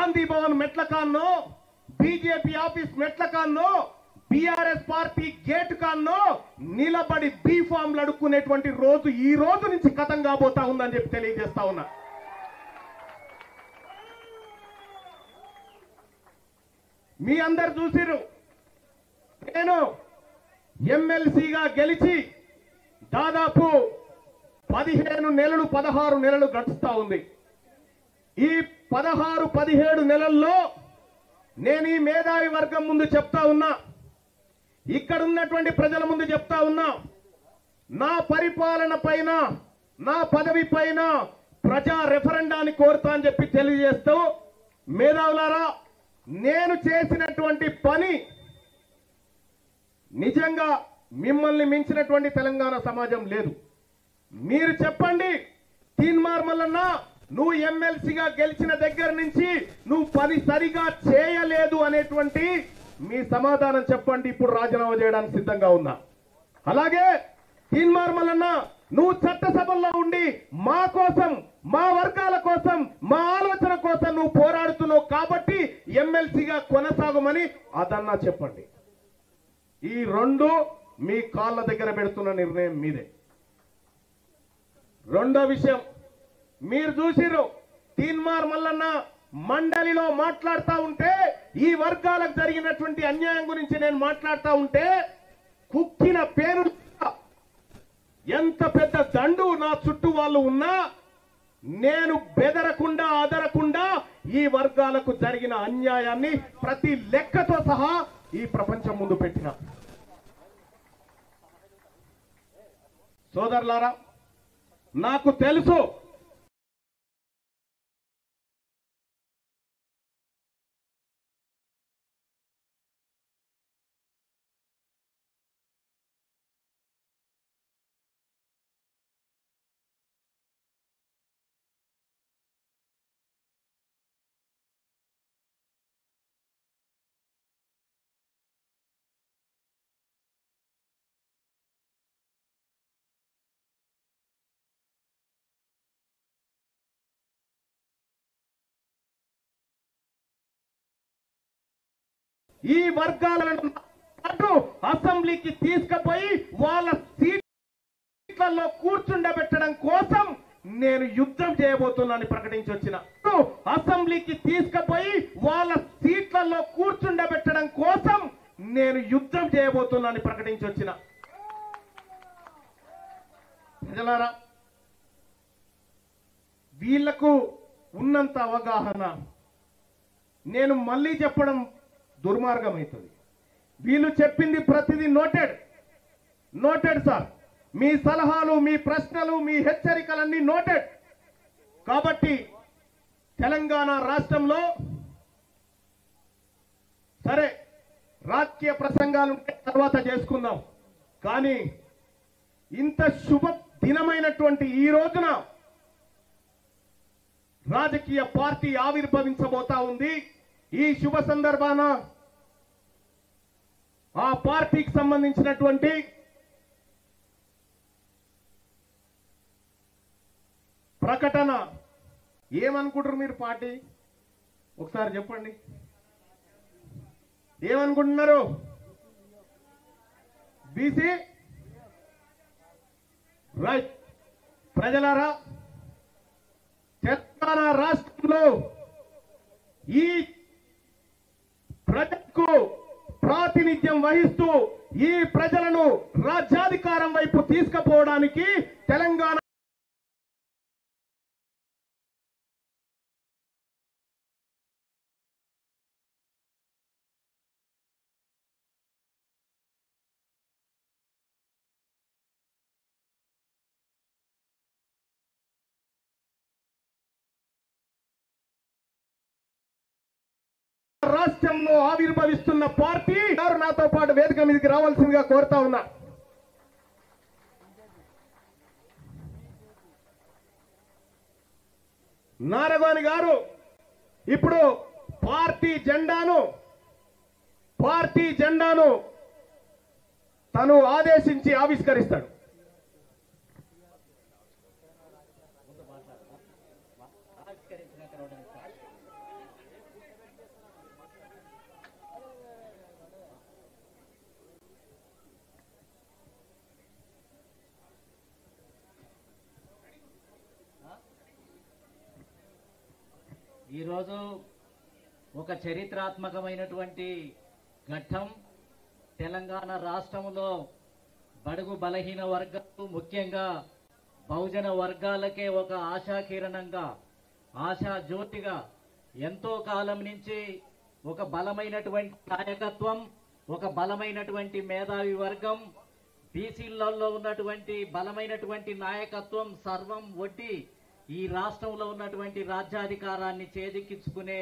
గాంధీ భవన్ మెట్ల కాన్నో, BJP office మెట్ల కాన్నో, BRS party gate కాన్నో నిలబడి బీఫామ్లు అడుక్కునేటువంటి రోజు ఈ రోజు నుంచి కథం కాబోతా ఉందని చెప్పి తెలియజేస్తా ఉన్నా. మీ అందరు చూసిరు, నేను ఎమ్మెల్సీగా గెలిచి దాదాపు 15 నెలలు 16 నెలలు గడుస్తా ఉంది. ఈ 16-17 నెలల్లో నేను ఈ మేధావి వర్గం ముందు చెప్తా ఉన్నా, ఇక్కడ ఉన్నటువంటి ప్రజల ముందు చెప్తా ఉన్నా, నా పరిపాలన పైన, నా పదవి పైన ప్రజా రెఫరెండాన్ని కోరుతా అని చెప్పి తెలియజేస్తూ, మేధావులారా నేను చేసినటువంటి పని నిజంగా మిమ్మల్ని మించినటువంటి తెలంగాణ సమాజం లేదు. మీరు చెప్పండి, తీన్మార్ మల్లన్న నువ్వు ఎమ్మెల్సీగా గెలిచిన దగ్గర నుంచి నువ్వు పని సరిగా చేయలేదు అనేటువంటి మీ సమాధానం చెప్పండి. ఇప్పుడు రాజీనామా చేయడానికి సిద్ధంగా ఉన్నా. అలాగే తీన్మార్ మల్లన్న నువ్వు చట్టసభల్లో ఉండి మా కోసం, మా వర్గాల కోసం, మా ఆలోచన కోసం నువ్వు పోరాడుతున్నావు కాబట్టి ఎమ్మెల్సీగా కొనసాగమని అదన్నా చెప్పండి. ఈ రెండు మీ కాళ్ళ దగ్గర పెడుతున్న నిర్ణయం మీదే. రెండో విషయం, మీరు చూసిరు తీన్మార్ మల్లన్న మండలిలో మాట్లాడుతూ ఉంటే, ఈ వర్గాలకు జరిగినటువంటి అన్యాయం గురించి నేను మాట్లాడుతూ ఉంటే కుక్కిన పేరు, ఎంత పెద్ద దండు నా చుట్టూ వాళ్ళు ఉన్నా నేను బెదరకుండా అదరకుండా ఈ వర్గాలకు జరిగిన అన్యాయాన్ని ప్రతి లెక్కతో సహా ఈ ప్రపంచం ముందు పెట్టిన. సోదరులారా నాకు తెలుసు ఈ వర్గాలను అసెంబ్లీకి తీసుకుపోయి వాళ్ళ సీట్లలో కూర్చుండబెట్టడం కోసం నేను యుద్ధం చేయబోతున్నానని ప్రకటించి వచ్చిన. అసెంబ్లీకి తీసుకుపోయి వాళ్ళ సీట్లలో కూర్చుండబెట్టడం కోసం నేను యుద్ధం చేయబోతున్నానని ప్రకటించి వచ్చిన. ప్రజలారా వీళ్లకు ఉన్నంత అవగాహన నేను మళ్ళీ చెప్పడం దుర్మార్గం అవుతుంది. వీళ్ళు చెప్పింది ప్రతిదీ నోటెడ్ సార్. మీ సలహాలు, మీ ప్రశ్నలు, మీ హెచ్చరికలన్నీ నోటెడ్. కాబట్టి తెలంగాణ రాష్ట్రంలో సరే రాజకీయ ప్రసంగాలు తర్వాత చేసుకుందాం, కానీ ఇంత శుభ దినమైనటువంటి ఈ రోజున రాజకీయ పార్టీ ఆవిర్భవించబోతా ఉంది. ఈ శుభ సందర్భాన ఆ పార్టీకి సంబంధించినటువంటి ప్రకటన ఏమనుకుంటారు మీరు? పార్టీ ఒకసారి చెప్పండి, ఏమనుకుంటున్నారు? BC right. ప్రజలారా తెలంగాణ రాష్ట్రంలో ఈ ప్రజలకు ప్రాతినిధ్యం వహిస్తూ ఈ ప్రజలను రాజ్యాధికారం వైపు తీసుకుపోవడానికి తెలంగాణ రాష్ట్రంలో ఆవిర్భవిస్తున్న పార్టీ నాతో పాటు వేదిక మీదకి రావాల్సిందిగా కోరుతా ఉన్నా. నారగోని గారు ఇప్పుడు పార్టీ జెండాను తను ఆదేశించి ఆవిష్కరిస్తాడు. ఈరోజు ఒక చరిత్రాత్మకమైనటువంటి ఘట్టం. తెలంగాణ రాష్ట్రంలో బడుగు బలహీన వర్గాలు, ముఖ్యంగా బహుజన వర్గాలకే ఒక ఆశాకిరణంగా, ఆశా జ్యోతిగా ఎంతో కాలం నుంచి ఒక బలమైనటువంటి నాయకత్వం, ఒక బలమైనటువంటి మేధావి వర్గం, బీసీలలో ఉన్నటువంటి బలమైనటువంటి నాయకత్వం సర్వం ఒడ్డి ఈ రాష్ట్రంలో ఉన్నటువంటి రాజ్యాధికారాన్ని చేజిక్కించుకునే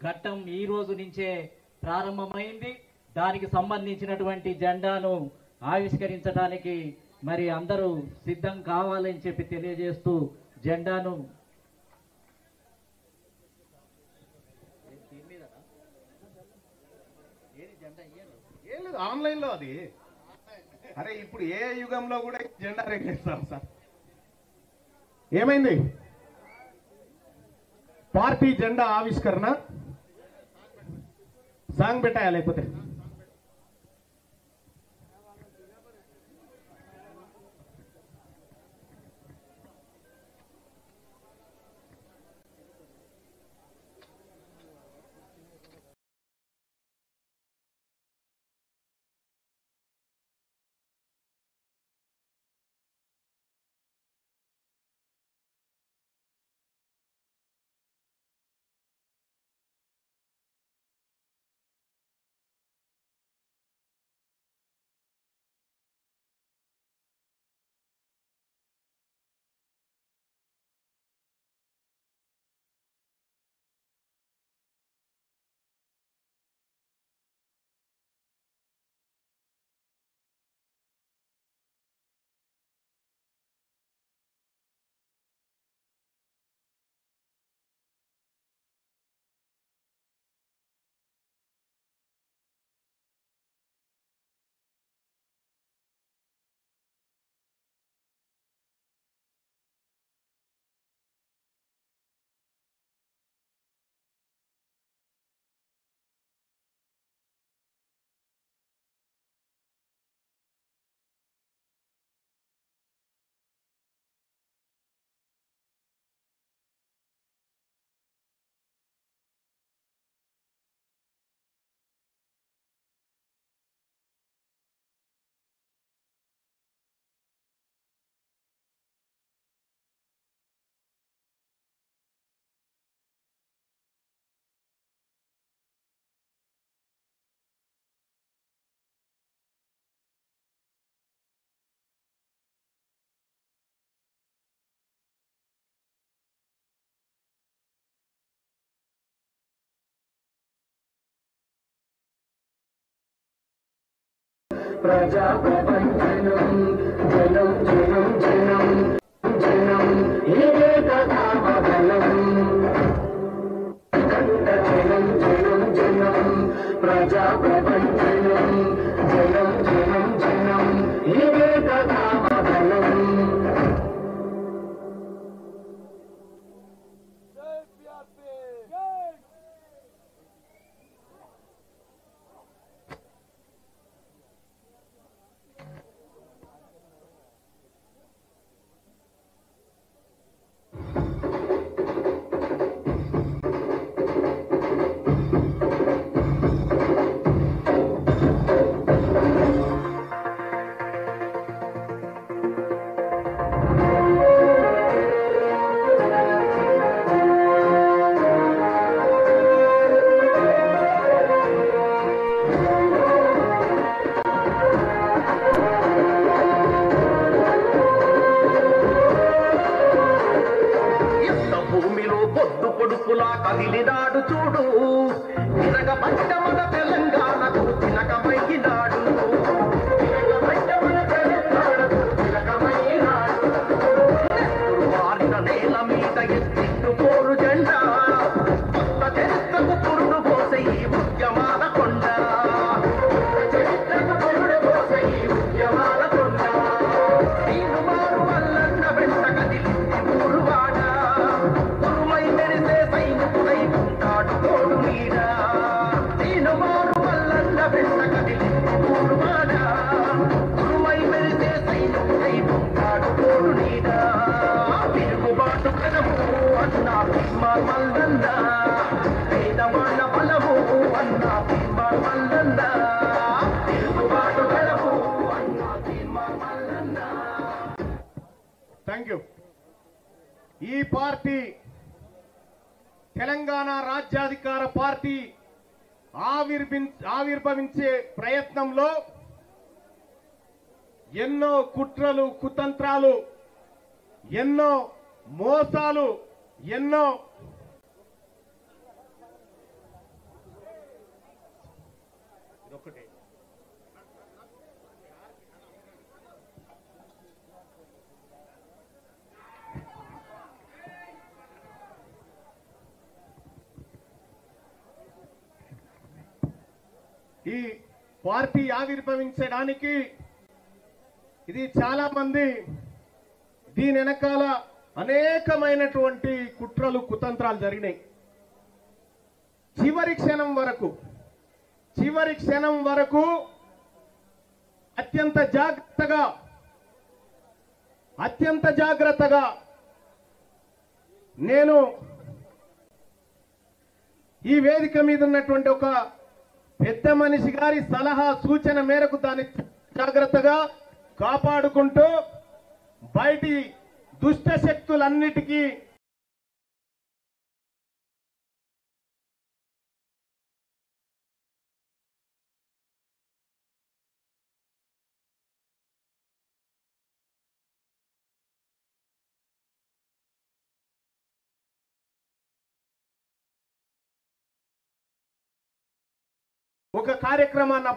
ఘట్టం ఈ రోజు నుంచే ప్రారంభమైంది. దానికి సంబంధించినటువంటి జెండాను ఆవిష్కరించడానికి మరి అందరూ సిద్ధం కావాలని చెప్పి తెలియజేస్తూ జెండాను ఏం లేదు, ఆన్లైన్ లో అది. అరే ఇప్పుడు ఏ యుగంలో కూడా జెండా రేగేస్తాం సార్. ఏమైంది? పార్టీ జెండా ఆవిష్కరణ సాంగ్ పెట్టాయా లేకపోతే ప్రజా ప్రపంచనం జనం జనం జనం జనం ఇదే కదా బలం కంట జనం జనం జనం ప్రజా ప్రపంచనం జనం జనం జనం ఇదే కదా బలం. కదిలినాడు చూడు తిరగ పట్ట మన తెలంగాణకు తిలకమయ్యినాడు మారిన నేల మీద ఎత్తిట్టు పోరు జెండా కొత్త చరిత్రకు పురుడు పోసే ఈ ఉద్యమాల కొండ నేను మారు వల్లన్న వెంట కదిలింది ఊరువాడ ఉరుమై మెరిసే సైనికుడై ఉంటాడు తోడు నీడ నేను మారు వల్లన్న వెంట కదిలింది ఊరువాడ ఉరుమై మెరిసే సైనికుడై ఉంటాడు తోడు నీడ తిరుగుబాటు కదము అన్నా మల్లన్న పార్టీ తెలంగాణ రాజ్యాధికార పార్టీ ఆవిర్భవించే ప్రయత్నంలో ఎన్నో కుట్రలు కుతంత్రాలు ఎన్నో మోసాలు ఎన్నో ఈ పార్టీ ఆవిర్భవించడానికి ఇది చాలా మంది దీని వెనకాల అనేకమైనటువంటి కుట్రలు కుతంత్రాలు జరిగినాయి. చివరి క్షణం వరకు అత్యంత జాగ్రత్తగా నేను ఈ వేదిక మీద ఉన్నటువంటి ఒక పెద్ద మనిషి గారి సలహా సూచన మేరకు దాన్ని జాగ్రత్తగా కాపాడుకుంటూ బయటి దుష్ట శక్తులన్నిటికీ ఒక కార్యక్రమాన్ని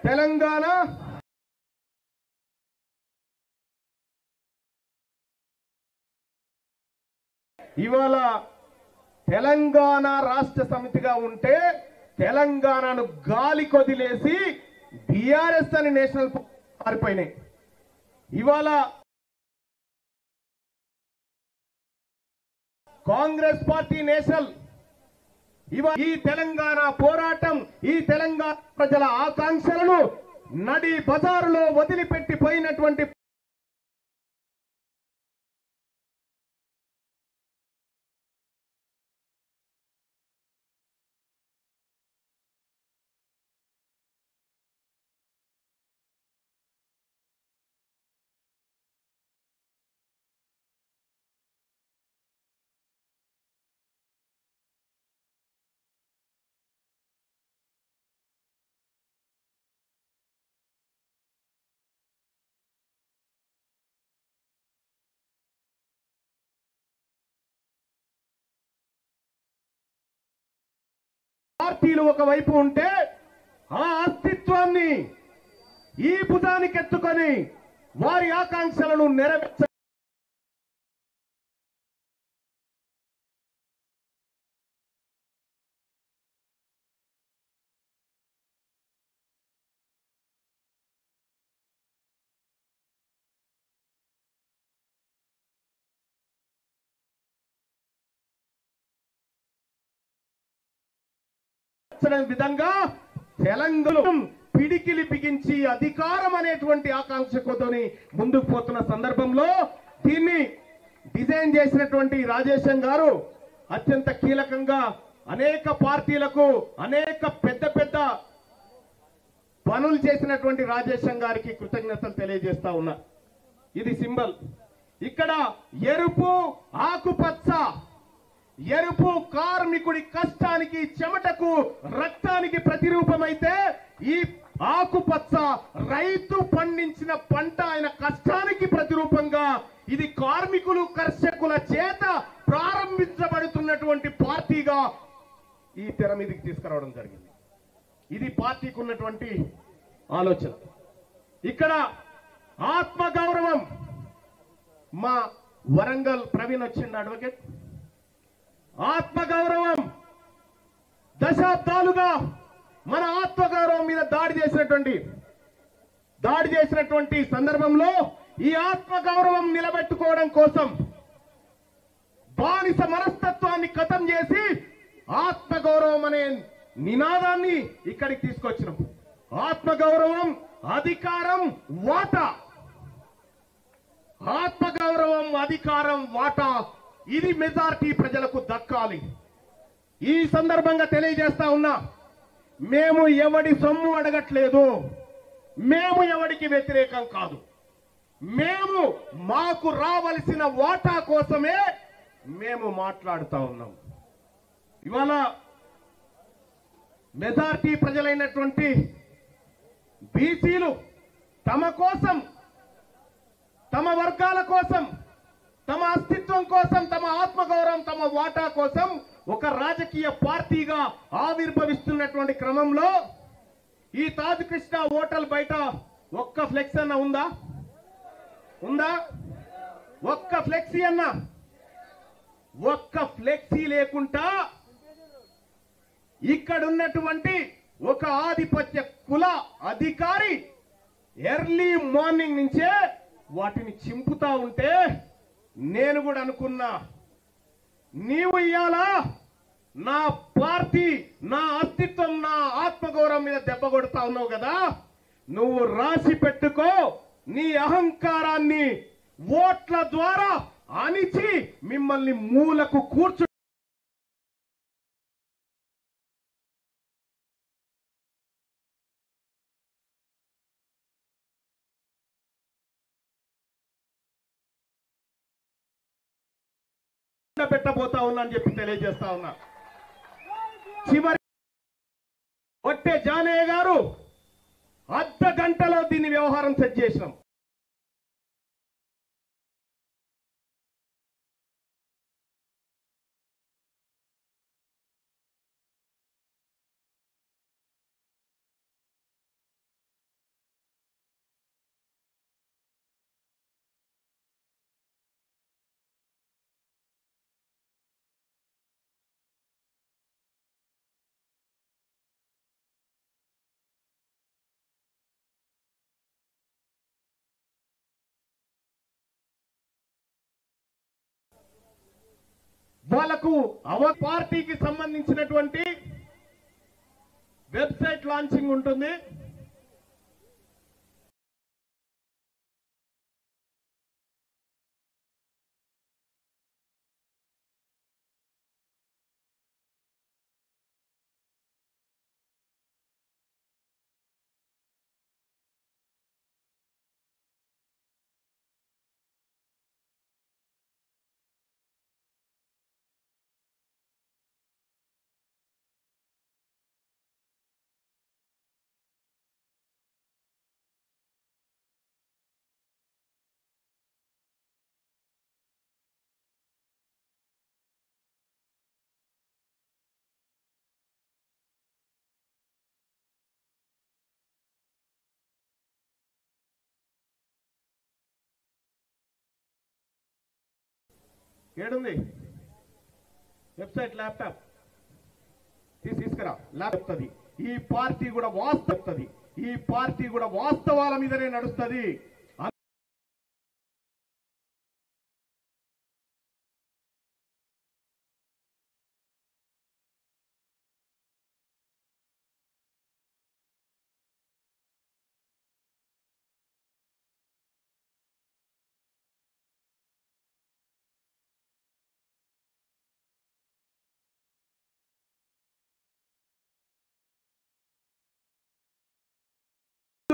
తెలంగాణ ఇవాళ తెలంగాణ రాష్ట్ర సమితిగా ఉంటే తెలంగాణను గాలి కొదిలేసి బీఆర్ఎస్ అని నేషనల్ మారిపోయినాయి. ఇవాళ కాంగ్రెస్ పార్టీ నేషనల్ ఈ తెలంగాణ పోరాటం ఈ తెలంగాణ ప్రజల ఆకాంక్షలను నడి బజారులో వదిలిపెట్టిపోయినటువంటి పార్టీలు ఒకవైపు ఉంటే ఆ అస్తిత్వాన్ని ఈ భుజానికి ఎత్తుకొని వారి ఆకాంక్షలను నెరవేర్చ విధంగా తెలంగాణ పిడికిలి బిగించి అధికారం అనేటువంటి ఆకాంక్షతోని ముందుకు పోతున్న సందర్భంలో దీన్ని డిజైన్ చేసినటువంటి రాజేశం గారు అత్యంత కీలకంగా అనేక పార్టీలకు అనేక పెద్ద పనులు చేసినటువంటి రాజేశం గారికి కృతజ్ఞతలు తెలియజేస్తా ఉన్నా. ఇది సింబల్. ఇక్కడ ఎరుపు ఆకుపచ్చ ఎరుపు కార్మికుడి కష్టానికి చెమటకు రక్తానికి ప్రతిరూపమైతే ఈ ఆకుపచ్చ రైతు పండించిన పంట ఆయన కష్టానికి ప్రతిరూపంగా ఇది కార్మికులు కర్షకుల చేత ప్రారంభించబడుతున్నటువంటి పార్టీగా ఈ తెర మీదకి తీసుకురావడం జరిగింది. ఇది పార్టీకి ఉన్నటువంటి ఆలోచన. ఇక్కడ ఆత్మగౌరవం మా వరంగల్ ప్రవీణ్ వచ్చిండు అడ్వకేట్. ఆత్మగౌరవం దశాబ్దాలుగా మన ఆత్మగౌరవం మీద దాడి చేసినటువంటి సందర్భంలో ఈ ఆత్మగౌరవం నిలబెట్టుకోవడం కోసం బానిస మనస్తత్వాన్ని ఖతం చేసి ఆత్మగౌరవం అనే నినాదాన్ని ఇక్కడికి తీసుకొచ్చినాం. ఆత్మగౌరవం అధికారం వాటా, ఆత్మగౌరవం అధికారం వాటా ఇది మెజారిటీ ప్రజలకు దక్కాలి. ఈ సందర్భంగా తెలియజేస్తా ఉన్నా, మేము ఎవడి సొమ్ము అడగట్లేదు, మేము ఎవడికి వ్యతిరేకం కాదు. మేము మాకు రావలసిన వాటా కోసమే మేము మాట్లాడుతా ఉన్నాం. ఇవాళ మెజారిటీ ప్రజలైనటువంటి బీసీలు తమ కోసం, తమ వర్గాల కోసం, తమ అస్తిత్వం కోసం, తమ ఆత్మగౌరవం, తమ వాటా కోసం ఒక రాజకీయ పార్టీగా ఆవిర్భవిస్తున్నటువంటి క్రమంలో ఈ తాజ్ కృష్ణ హోటల్ బయట ఒక్క ఫ్లెక్స్ అన్న ఉందా? ఒక్క ఫ్లెక్సీ అన్న? ఒక్క ఫ్లెక్సీ లేకుండా ఇక్కడున్నటువంటి ఒక ఆధిపత్య కుల అధికారి ఎర్లీ మార్నింగ్ నుంచే వాటిని చింపుతా ఉంటే నేను కూడా అనుకున్నా, నీవు ఇయ్యాలా నా పార్టీ, నా అస్తిత్వం, నా ఆత్మగౌరవం మీద దెబ్బ కొడతా ఉన్నావు కదా, నువ్వు రాసి పెట్టుకో, నీ అహంకారాన్ని ఓట్ల ద్వారా అణిచి మిమ్మల్ని మూలకు కూర్చు పెట్టబోతా ఉన్నా అని చెప్పి తెలియజేస్తా ఉన్నా. చివరి ఒట్టే జానయ్య గారు అర్ధ గంటలో దీన్ని వ్యవహారం సెట్ చేసినాం. వాళ్లకు పార్టీకి సంబంధించినటువంటి వెబ్సైట్ లాంచింగ్ ఉంటుంది. ఏడుంది వెబ్సైట్? ల్యాప్టాప్ తీసుకురా. ల్యాప్టాప్ ఈ పార్టీ కూడా వాస్తవ, ఈ పార్టీ కూడా వాస్తవాల మీదనే నడుస్తుంది.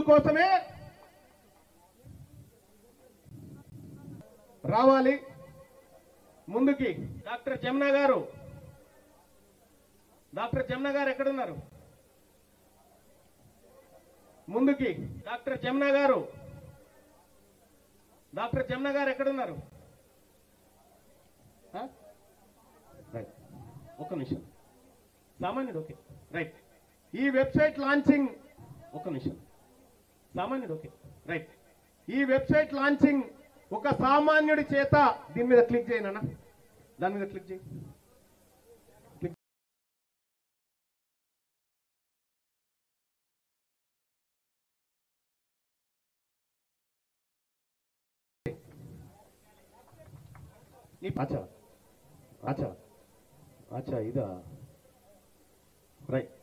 కోసమే రావాలి ముందుకి. డాక్టర్ జమున గారు, డాక్టర్ జమున గారు ఎక్కడున్నారు? ముందుకి. డాక్టర్ జమున గారు, డాక్టర్ జమున గారు ఎక్కడున్నారు? ఒక్క నిమిషం సామాన్యుడు. Okay right. ఈ వెబ్సైట్ లాంచింగ్, ఒక్క నిమిషం సామాన్యుడు. Okay right. ఈ వెబ్సైట్ లాంచింగ్ ఒక సామాన్యుడి చేత, దీని మీద క్లిక్ చేయనా, దాని మీద క్లిక్ చేయి. అచ్చా అచ్చా అచ్చా ఇదా రైట్.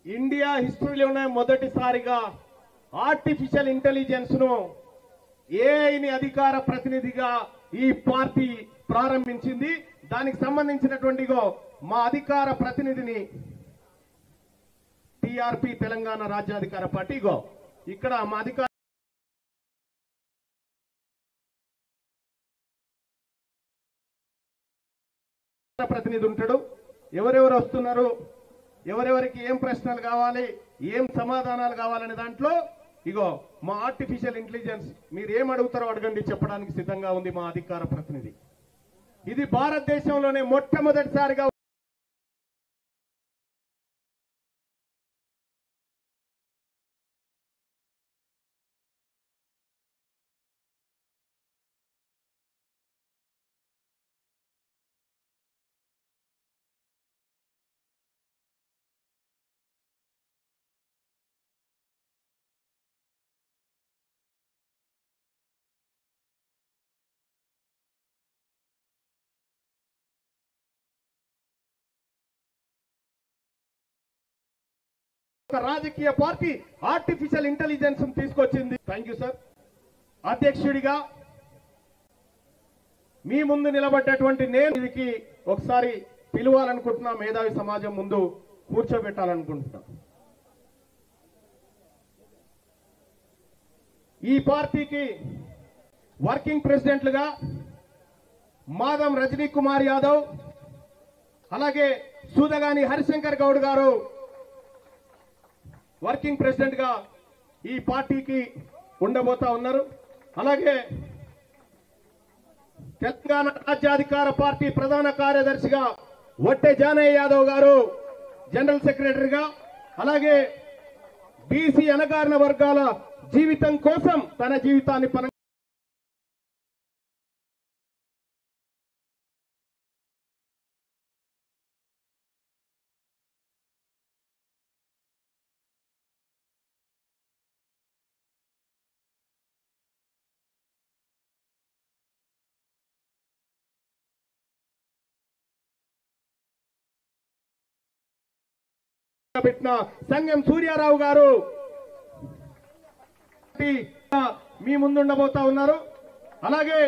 ఇండియా హిస్టరీలోనే మొదటిసారిగా ఆర్టిఫిషియల్ ఇంటెలిజెన్స్ ను, ఏఐని అధికార ప్రతినిధిగా ఈ పార్టీ ప్రారంభించింది. దానికి సంబంధించినటువంటి మా అధికార ప్రతినిధిని టిఆర్పి తెలంగాణ రాజ్యాధికార పార్టీ ఇక్కడ మా అధికార ప్రతినిధి ఉంటాడు. ఎవరెవరు వస్తున్నారు, ఎవరెవరికి ఏం ప్రశ్నలు కావాలి, ఏం సమాధానాలు కావాలనే దాంట్లో మా ఆర్టిఫిషియల్ ఇంటెలిజెన్స్ మీరు ఏం అడుగుతారో అడగండి చెప్పడానికి సిద్ధంగా ఉంది మా అధికార ప్రతినిధి. ఇది భారతదేశంలోనే మొట్టమొదటిసారిగా రాజకీయ పార్టీ ఆర్టిఫిషియల్ ఇంటెలిజెన్స్ తీసుకొచ్చింది. Thank you sir. అధ్యక్షుడిగా మీ ముందు నిలబడ్డటువంటి నేను దీనికి ఒకసారి పిలవాలనుకుంటున్నా, మేధావి సమాజం ముందు కూర్చోబెట్టాలనుకుంటున్నా. ఈ పార్టీకి వర్కింగ్ ప్రెసిడెంట్లుగా మాధం రజనీ కుమార్ యాదవ్, అలాగే సూదగాని హరిశంకర్ గౌడ్ గారు వర్కింగ్ ప్రెసిడెంట్ గా ఈ పార్టీకి ఉండబోతా ఉన్నారు. అలాగే తెలంగాణ రాజ్యాధికార పార్టీ ప్రధాన కార్యదర్శిగా వట్టె జానయ్య యాదవ్ గారు జనరల్ సెక్రటరీగా, అలాగే బీసీ అణగారిన వర్గాల జీవితం కోసం తన జీవితాన్ని పెట్టిన సంగం సూర్యారావు గారు మీ ముందుండబోతా ఉన్నారు. అలాగే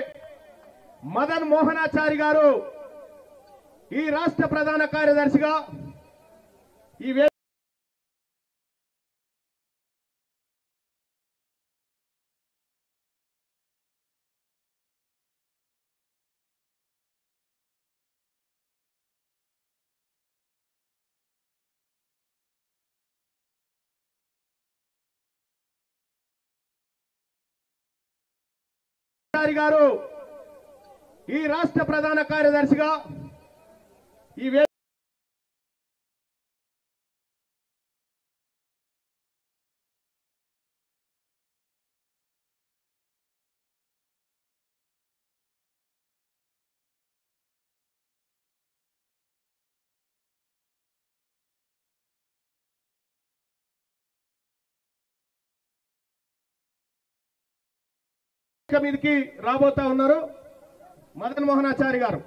మదన్ మోహనాచారి గారు ఈ రాష్ట్ర ప్రధాన కార్యదర్శిగా ఈ గారు ఈ రాష్ట్ర ప్రధాన కార్యదర్శిగా ఈ మీదకి రాబోతా ఉన్నారు మదన్ మోహనాచారి గారు.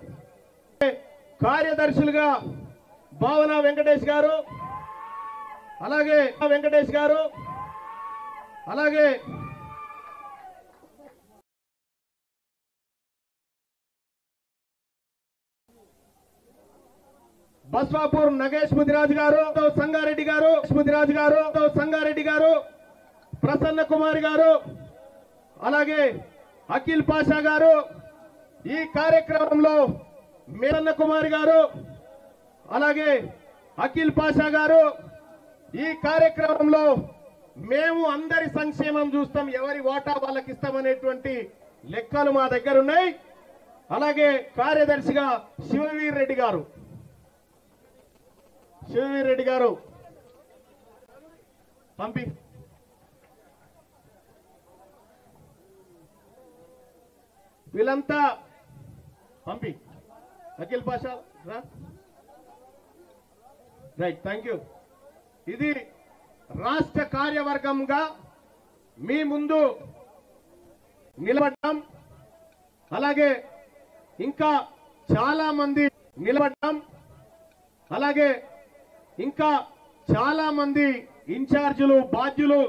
కార్యదర్శులుగా భావన వెంకటేష్ గారు, అలాగే వెంకటేష్ గారు, అలాగే బస్వాపూర్ నగేష్ ముదిరాజు గారు, సంగారెడ్డి గారు, ముదిరాజు గారు, సంగారెడ్డి గారు, ప్రసన్న కుమార్ గారు, అలాగే అఖిల్ పాషా గారు, ఈ కార్యక్రమంలో మేరన్న కుమార్ గారు, అలాగే అఖిల్ పాషా గారు, ఈ కార్యక్రమంలో మేము అందరి సంక్షేమం చూస్తాం, ఎవరి వాటా వాళ్ళకి ఇస్తామనేటువంటి లెక్కలు మా దగ్గర ఉన్నాయి. అలాగే కార్యదర్శిగా శివవీర్ రెడ్డి గారు, శివవీర్ రెడ్డి గారు పంపి వీళ్ళంతా పంపి Akhil Pasha right. Thank you. ఇది రాష్ట్ర కార్యవర్గంగా మీ ముందు నిలబడ్డాం. అలాగే ఇంకా చాలా మంది నిలబడ్డాం. అలాగే ఇంకా చాలా మంది ఇన్ఛార్జీలు, బాధ్యులు,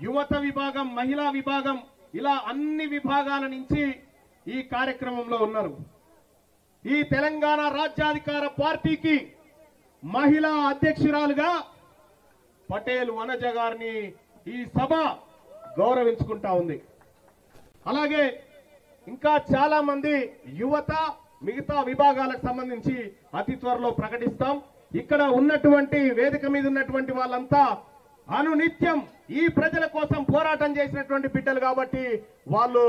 యువత విభాగం, మహిళా విభాగం, ఇలా అన్ని విభాగాల నుంచి ఈ కార్యక్రమంలో ఉన్నారు. ఈ తెలంగాణ రాజ్యాధికార పార్టీకి మహిళా అధ్యక్షురాలుగా పటేల్ వనజ గారిని ఈ సభ గౌరవించుకుంటా ఉంది. అలాగే ఇంకా చాలా మంది యువత మిగతా విభాగాలకు సంబంధించి అతి త్వరలో ప్రకటిస్తాం. ఇక్కడ ఉన్నటువంటి వేదిక మీద ఉన్నటువంటి వాళ్ళంతా అనునిత్యం ఈ ప్రజల కోసం పోరాటం చేసినటువంటి బిడ్డలు కాబట్టి వాళ్ళు